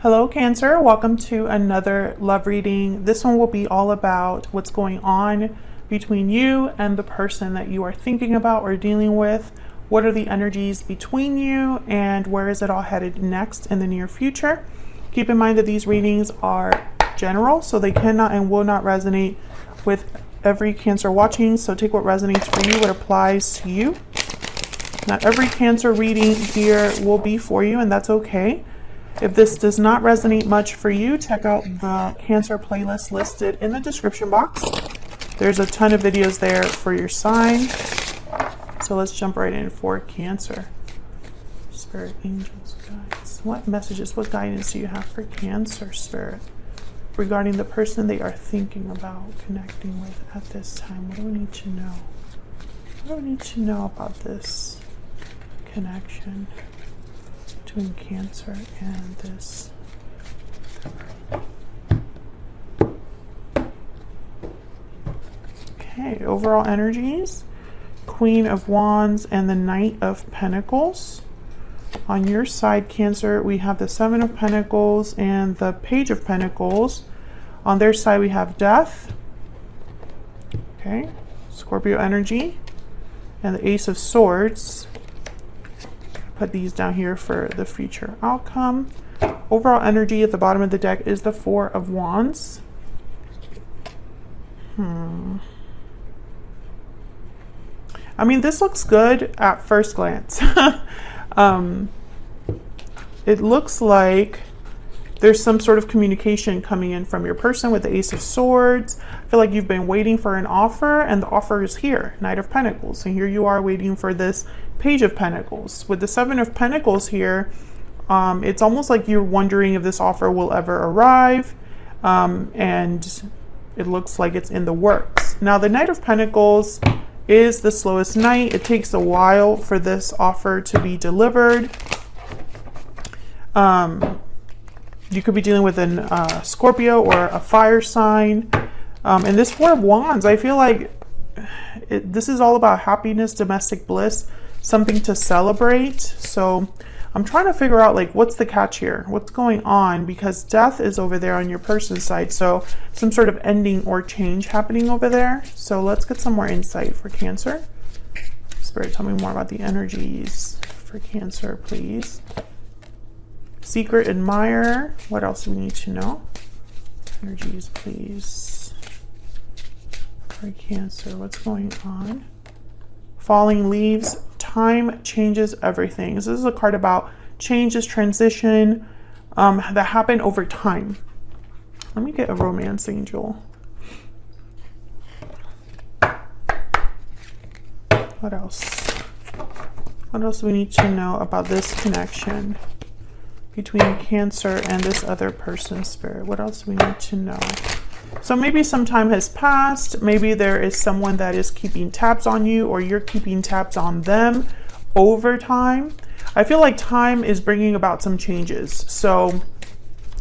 Hello Cancer, welcome to another love reading. This one will be all about what's going on between you and the person that you are thinking about or dealing with. What are the energies between you and where is it all headed next in the near future? Keep in mind that these readings are general, so they cannot and will not resonate with every Cancer watching. So take what resonates for you, what applies to you. Not every Cancer reading here will be for you, and that's okay. If this does not resonate much for you, check out the Cancer playlist listed in the description box. There's a ton of videos there for your sign. So let's jump right in for Cancer. Spirit, angels, guides. What messages, what guidance do you have for Cancer, Spirit, regarding the person they are thinking about connecting with at this time? What do we need to know? What do we need to know about this connection between Cancer and this? Okay, overall energies. Queen of Wands and the Knight of Pentacles. On your side, Cancer, we have the Seven of Pentacles and the Page of Pentacles. On their side, we have Death. Okay, Scorpio energy and the Ace of Swords. Put these down here for the future outcome. Overall energy at the bottom of the deck is the Four of Wands. I mean, this looks good at first glance. It looks like there's some sort of communication coming in from your person with the Ace of Swords. I feel like you've been waiting for an offer, and the offer is here, Knight of Pentacles. And here you are waiting for this Page of Pentacles. With the Seven of Pentacles here, it's almost like you're wondering if this offer will ever arrive, and it looks like it's in the works. Now, the Knight of Pentacles is the slowest knight. It takes a while for this offer to be delivered. You could be dealing with a Scorpio or a fire sign. And this Four of Wands, I feel like this is all about happiness, domestic bliss, something to celebrate. So I'm trying to figure out, like, what's the catch here? What's going on? Because Death is over there on your person's side. So some sort of ending or change happening over there. So let's get some more insight for Cancer. Spirit, tell me more about the energies for Cancer, please. Secret admirer. What else do we need to know? Energies, please. For Cancer, what's going on? Falling leaves. Time changes everything. So this is a card about changes, transition, that happen over time. Let me get a romance angel. What else? What else do we need to know about this connection between Cancer and this other person, Spirit? What else do we need to know? So maybe some time has passed. Maybe there is someone that is keeping tabs on you, or you're keeping tabs on them over time. I feel like time is bringing about some changes. So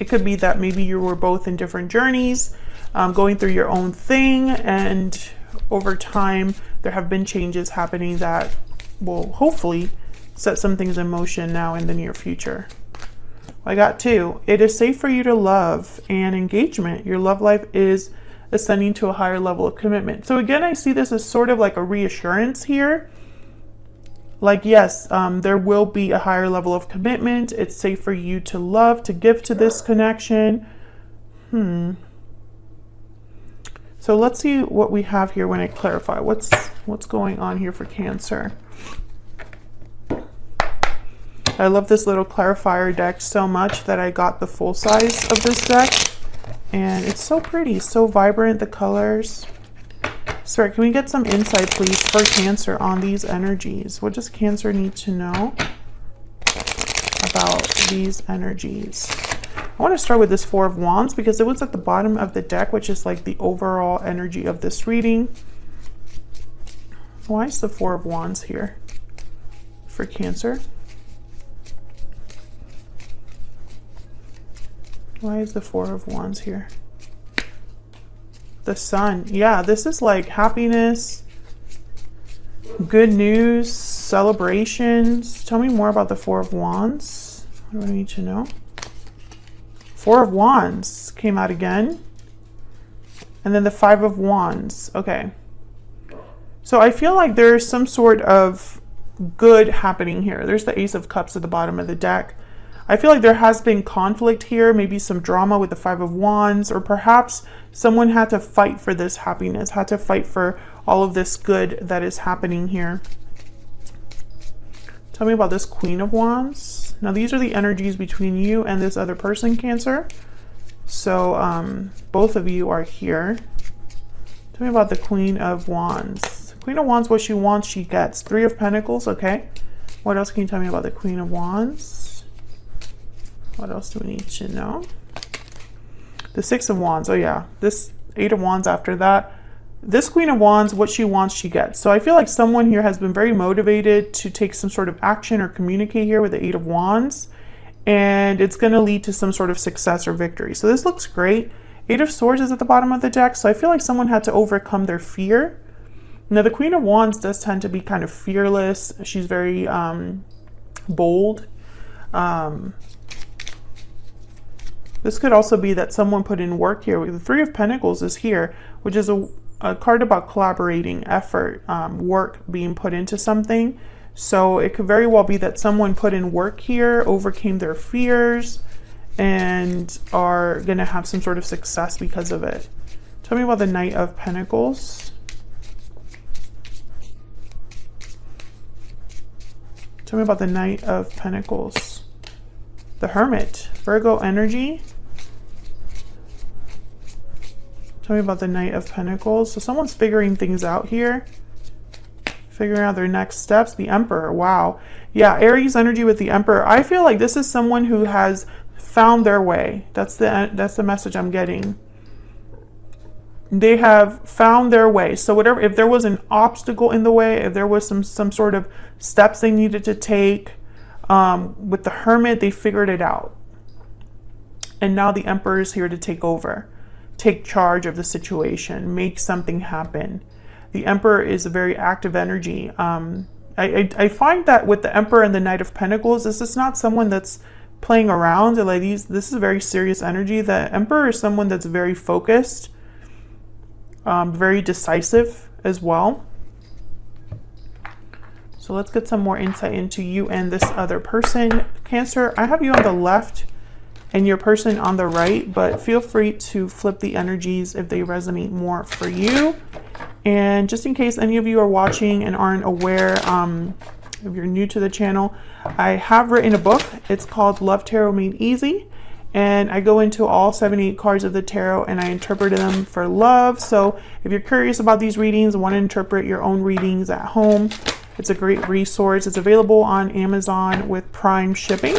it could be that maybe you were both in different journeys, going through your own thing, and over time there have been changes happening that will hopefully set some things in motion now in the near future. I got two. It is safe for you to love and engagement. Your love life is ascending to a higher level of commitment. So again, I see this as sort of like a reassurance here. Like, yes, there will be a higher level of commitment. It's safe for you to love, to give to this connection. So let's see what we have here when I clarify. What's going on here for Cancer? I love this little clarifier deck so much that I got the full size of this deck. And it's so pretty, so vibrant, the colors. Spirit, can we get some insight, please, for Cancer on these energies? What does Cancer need to know about these energies? I want to start with this Four of Wands because it was at the bottom of the deck, which is like the overall energy of this reading. Why is the Four of Wands here for Cancer? Why is the Four of Wands here? The Sun. Yeah, this is like happiness, good news, celebrations. Tell me more about the Four of Wands. What do I need to know? Four of Wands came out again. And then the Five of Wands. Okay. So I feel like there's some sort of good happening here. There's the Ace of Cups at the bottom of the deck. I feel like there has been conflict here, maybe some drama with the Five of Wands, or perhaps someone had to fight for this happiness, had to fight for all of this good that is happening here. Tell me about this Queen of Wands. Now these are the energies between you and this other person, Cancer. So both of you are here. Tell me about the Queen of Wands. Queen of Wands, what she wants, she gets. Three of Pentacles, okay. What else can you tell me about the Queen of Wands? What else do we need to know? The Six of Wands, oh yeah. This Eight of Wands after that. This Queen of Wands, what she wants, she gets. So I feel like someone here has been very motivated to take some sort of action or communicate here with the Eight of Wands. And it's going to lead to some sort of success or victory. So this looks great. Eight of Swords is at the bottom of the deck. So I feel like someone had to overcome their fear. Now the Queen of Wands does tend to be kind of fearless. She's very bold. This could also be that someone put in work here. The Three of Pentacles is here, which is a card about collaborating, effort, work being put into something. So it could very well be that someone put in work here, overcame their fears, and are going to have some sort of success because of it. Tell me about the Knight of Pentacles. Tell me about the Knight of Pentacles. The Hermit, Virgo energy. Tell me about the Knight of Pentacles. So someone's figuring things out here. Figuring out their next steps. The Emperor, wow. Yeah, Aries energy with the Emperor. I feel like this is someone who has found their way. That's the message I'm getting. They have found their way. So whatever, if there was an obstacle in the way, if there was some sort of steps they needed to take, with the Hermit, they figured it out. And now the Emperor is here to take over, take charge of the situation, make something happen. The Emperor is a very active energy. I find that with the Emperor and the Knight of Pentacles, this is not someone that's playing around. Like this is a very serious energy. The Emperor is someone that's very focused, very decisive as well. So let's get some more insight into you and this other person. Cancer, I have you on the left and your person on the right, but feel free to flip the energies if they resonate more for you. And just in case any of you are watching and aren't aware, if you're new to the channel, I have written a book. It's called Love Tarot Made Easy. And I go into all 78 cards of the tarot and I interpret them for love. So if you're curious about these readings and want to interpret your own readings at home, it's a great resource. It's available on Amazon with Prime shipping.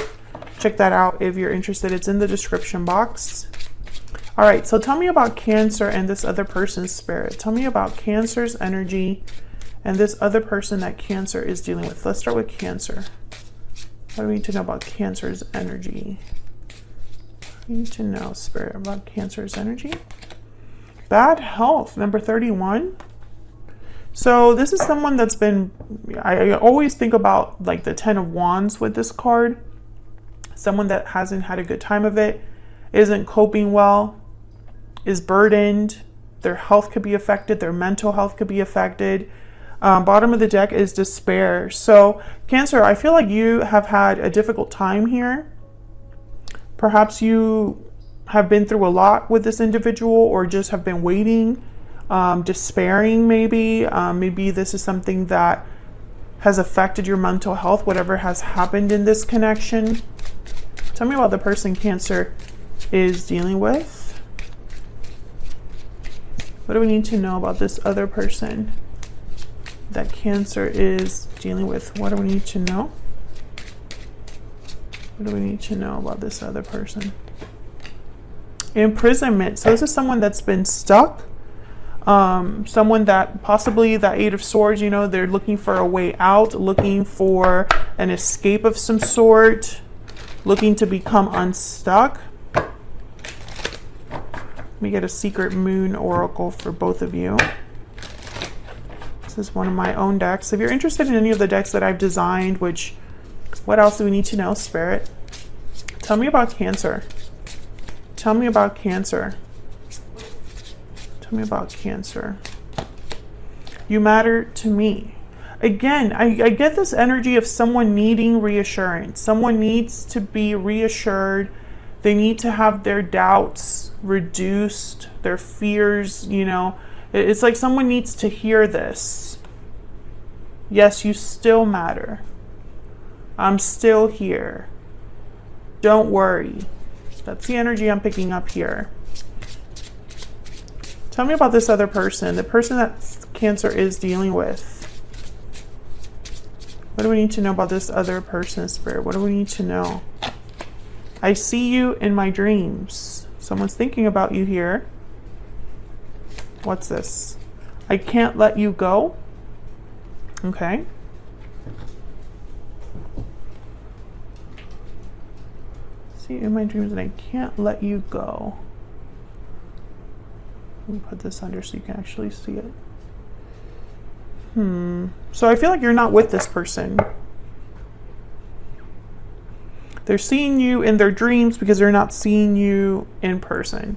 Check that out if you're interested. It's in the description box. All right, so tell me about Cancer and this other person's spirit. Tell me about Cancer's energy and this other person that Cancer is dealing with. Let's start with Cancer. What do we need to know about Cancer's energy? We need to know, Spirit, about Cancer's energy. Bad health, number 31. So this is someone that's been, I always think about like the Ten of Wands with this card. Someone that hasn't had a good time of it, isn't coping well, is burdened. Their health could be affected. Their mental health could be affected. Bottom of the deck is despair. So Cancer, I feel like you have had a difficult time here. Perhaps you have been through a lot with this individual or just have been waiting, despairing maybe. Maybe this is something that has affected your mental health, whatever has happened in this connection. Tell me about the person Cancer is dealing with. What do we need to know about this other person that Cancer is dealing with? What do we need to know? What do we need to know about this other person? Imprisonment. So this is someone that's been stuck. Someone that possibly that Eight of Swords, you know, they're looking for a way out, looking for an escape of some sort, looking to become unstuck. Let me get a secret moon oracle for both of you. This is one of my own decks. If you're interested in any of the decks that I've designed, which, what else do we need to know, Spirit? Tell me about Cancer. tell me about Cancer. Tell me about Cancer. You matter to me. Again, I get this energy of someone needing reassurance. Someone needs to be reassured. They need to have their doubts reduced, their fears, you know. It's like someone needs to hear this. Yes, you still matter. I'm still here. Don't worry. That's the energy I'm picking up here. Tell me about this other person, the person that Cancer is dealing with. What do we need to know about this other person, Spirit? What do we need to know? I see you in my dreams. Someone's thinking about you here. What's this? I can't let you go. Okay. See you in my dreams and I can't let you go. Let me put this under so you can actually see it. So I feel like you're not with this person. They're seeing you in their dreams because they're not seeing you in person.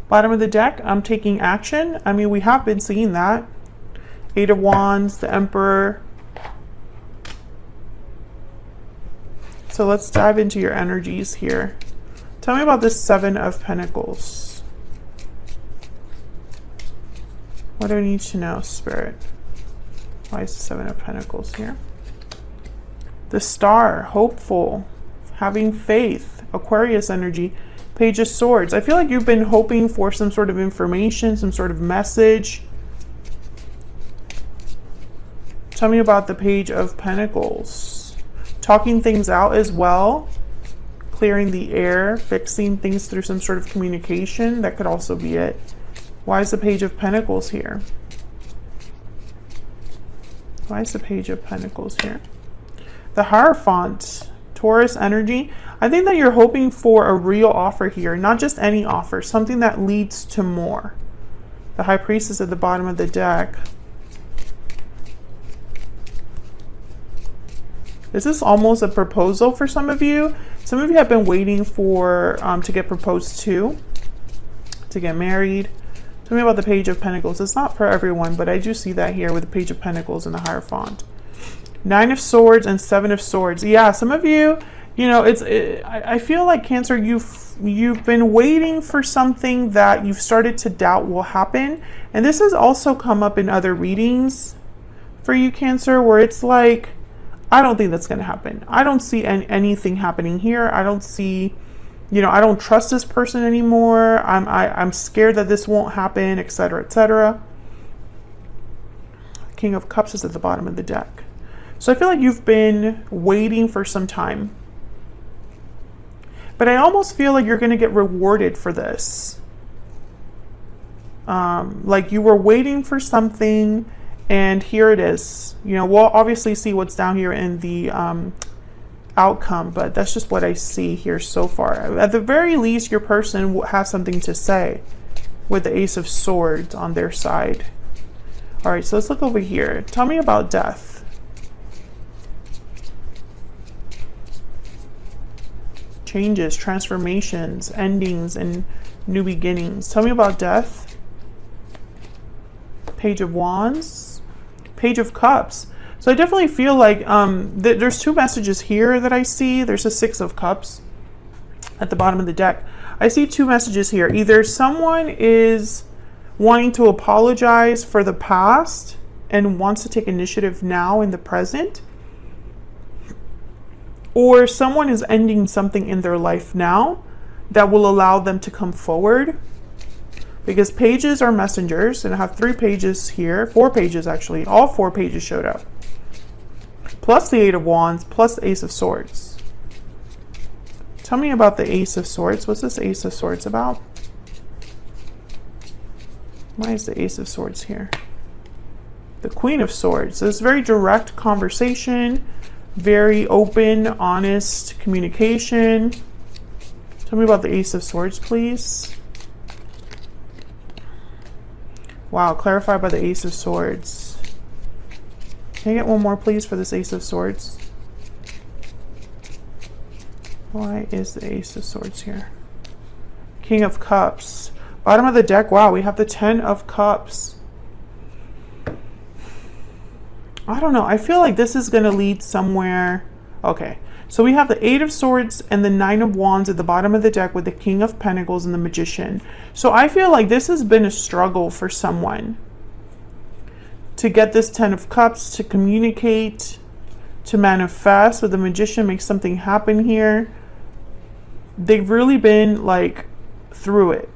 Bottom of the deck, I'm taking action. I mean, we have been seeing that. Eight of Wands, the Emperor. So let's dive into your energies here. Tell me about this Seven of Pentacles. What do I need to know, Spirit? Why is the Seven of Pentacles here? The Star, hopeful, having faith, Aquarius energy, Page of Swords. I feel like you've been hoping for some sort of information, some sort of message. Tell me about the Page of Pentacles. Talking things out as well, clearing the air, fixing things through some sort of communication. That could also be it. Why is the Page of Pentacles here? Why is the Page of Pentacles here? The Hierophant, Taurus energy. I think that you're hoping for a real offer here, not just any offer, something that leads to more. The High Priestess at the bottom of the deck. This is almost a proposal for some of you. Some of you have been waiting for to get proposed to get married. Tell me about the Page of Pentacles. It's not for everyone, but I do see that here with the Page of Pentacles and the Hierophant. Nine of Swords and Seven of Swords. Yeah, some of you, you know, I feel like Cancer, you've been waiting for something that you've started to doubt will happen. And this has also come up in other readings for you, Cancer, where it's like, I don't think that's going to happen. I don't see anything happening here. I don't see, you know, I don't trust this person anymore. I'm scared that this won't happen, etc., etc. King of Cups is at the bottom of the deck. So I feel like you've been waiting for some time. But I almost feel like you're going to get rewarded for this. Like you were waiting for something and here it is. You know, we'll obviously see what's down here in the outcome, but that's just what I see here so far. At the very least, your person has something to say with the Ace of Swords on their side. All right, so let's look over here. Tell me about death. Changes, transformations, endings, and new beginnings. Tell me about death. Page of Wands, Page of Cups. So I definitely feel like there's two messages here that I see. There's a Six of Cups at the bottom of the deck. I see two messages here. Either someone is wanting to apologize for the past and wants to take initiative now in the present, or someone is ending something in their life now that will allow them to come forward. Because pages are messengers, and I have 3 pages here, 4 pages actually, all 4 pages showed up. Plus the Eight of Wands, plus the Ace of Swords. Tell me about the Ace of Swords. What's this Ace of Swords about? Why is the Ace of Swords here? The Queen of Swords. So it's very direct conversation, very open, honest communication. Tell me about the Ace of Swords, please. Wow, clarified by the Ace of Swords. Can I get one more, please, for this Ace of Swords? Why is the Ace of Swords here? King of Cups. Bottom of the deck, wow, we have the 10 of Cups. I don't know. I feel like this is going to lead somewhere. Okay. So we have the 8 of Swords and the 9 of Wands at the bottom of the deck with the King of Pentacles and the Magician. So I feel like this has been a struggle for someone to get this 10 of Cups, to communicate, to manifest. With the Magician, make something happen here. They've really been like through it.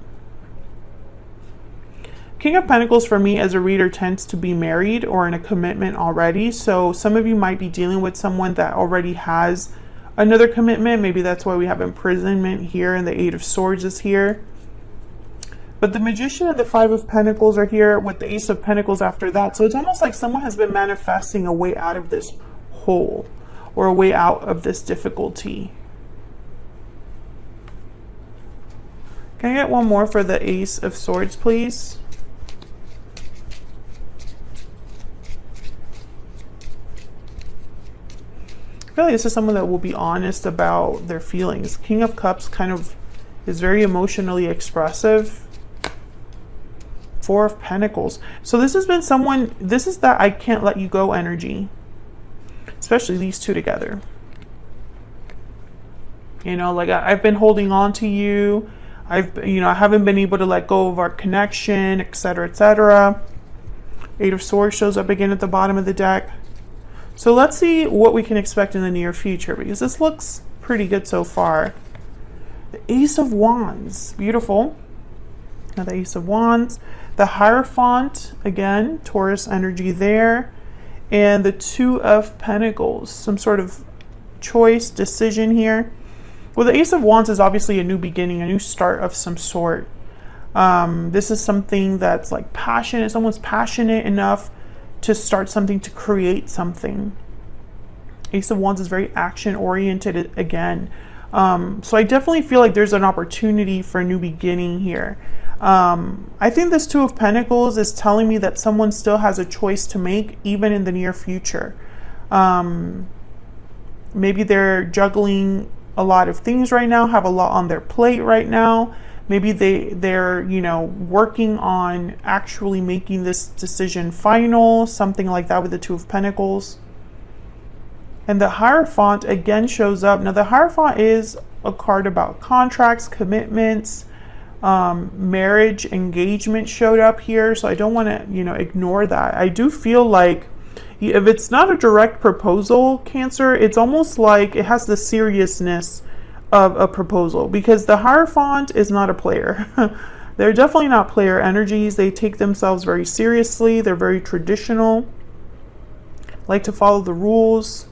King of Pentacles for me as a reader tends to be married or in a commitment already. So some of you might be dealing with someone that already has another commitment. Maybe that's why we have imprisonment here and the 8 of Swords is here. But the Magician and the 5 of Pentacles are here with the Ace of Pentacles after that. So it's almost like someone has been manifesting a way out of this hole or a way out of this difficulty. Can I get one more for the Ace of Swords, please? I feel like this is someone that will be honest about their feelings. King of Cups kind of is very emotionally expressive. 4 of Pentacles. So this has been someone, this is that I can't let you go energy. Especially these two together. You know, like I've been holding on to you. I haven't been able to let go of our connection, etc., etc. 8 of Swords shows up again at the bottom of the deck. So let's see what we can expect in the near future, because this looks pretty good so far. The Ace of Wands, beautiful. Now the Ace of Wands. The Hierophant, again, Taurus energy there. And the 2 of Pentacles, some sort of choice, decision here. Well, the Ace of Wands is obviously a new beginning, a new start of some sort. This is something that's like passionate. Someone's passionate enough to start something, to create something. Ace of Wands is very action oriented again. So I definitely feel like there's an opportunity for a new beginning here. I think this 2 of Pentacles is telling me that someone still has a choice to make even in the near future. Maybe they're juggling a lot of things right now, have a lot on their plate right now. Maybe they're working on actually making this decision final, something like that with the 2 of Pentacles. And the Hierophant again shows up. Now the Hierophant is a card about contracts, commitments, marriage, engagement showed up here. So I don't want to, ignore that. I do feel like if it's not a direct proposal, Cancer, it's almost like it has the seriousness of a proposal, because the Hierophant is not a player. They're definitely not player energies. They take themselves very seriously. They're very traditional, like to follow the rules.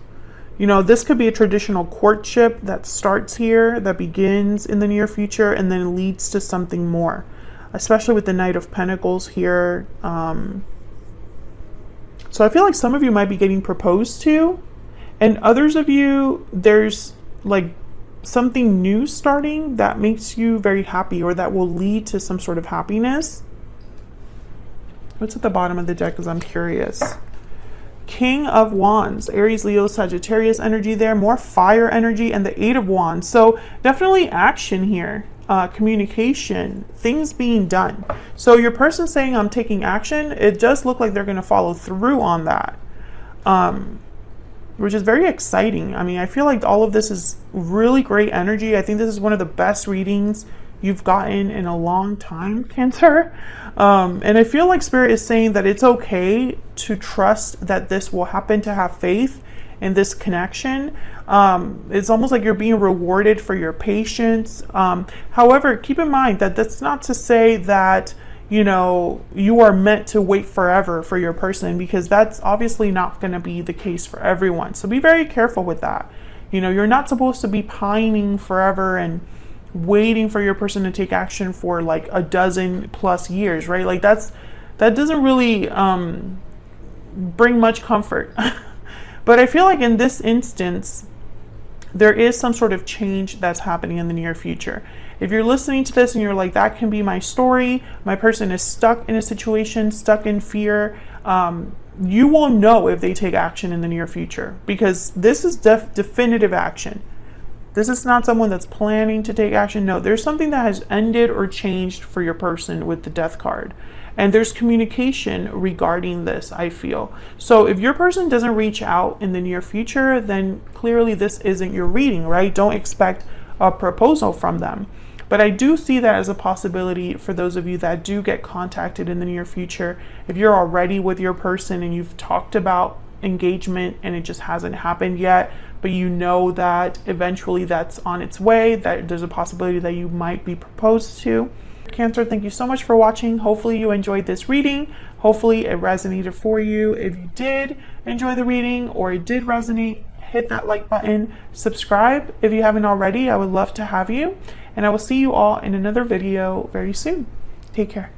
This could be a traditional courtship that starts here, that begins in the near future, and then leads to something more, especially with the Knight of Pentacles here. So I feel like some of you might be getting proposed to, and others of you, there's like something new starting that makes you very happy, or that will lead to some sort of happiness. What's at the bottom of the deck, because I'm curious. King of Wands, Aries, Leo, Sagittarius energy there, more fire energy, and the 8 of Wands. So definitely action here, communication, things being done. So your person saying I'm taking action, it does look like they're going to follow through on that, which is very exciting. I mean, I feel like all of this is really great energy. I think this is one of the best readings you've gotten in a long time, Cancer. And I feel like Spirit is saying that it's okay to trust that this will happen, to have faith in this connection. It's almost like you're being rewarded for your patience. However, keep in mind that that's not to say that, you are meant to wait forever for your person, because that's obviously not going to be the case for everyone. So be very careful with that. You're not supposed to be pining forever and waiting for your person to take action for like a dozen plus years, right? Like that doesn't really bring much comfort. But I feel like in this instance, there is some sort of change that's happening in the near future. If you're listening to this and you're like, that can be my story, my person is stuck in a situation, stuck in fear, you will know if they take action in the near future, because this is definitive action. This is not someone that's planning to take action. No, there's something that has ended or changed for your person with the Death card. And there's communication regarding this, I feel. So if your person doesn't reach out in the near future, then clearly this isn't your reading, right? Don't expect a proposal from them. But I do see that as a possibility for those of you that do get contacted in the near future. If you're already with your person and you've talked about engagement and it just hasn't happened yet, but you know that eventually that's on its way, that there's a possibility that you might be proposed to. Cancer, thank you so much for watching. Hopefully you enjoyed this reading. Hopefully it resonated for you. If you did enjoy the reading or it did resonate, hit that like button, subscribe if you haven't already. I would love to have you, and I will see you all in another video very soon. Take care.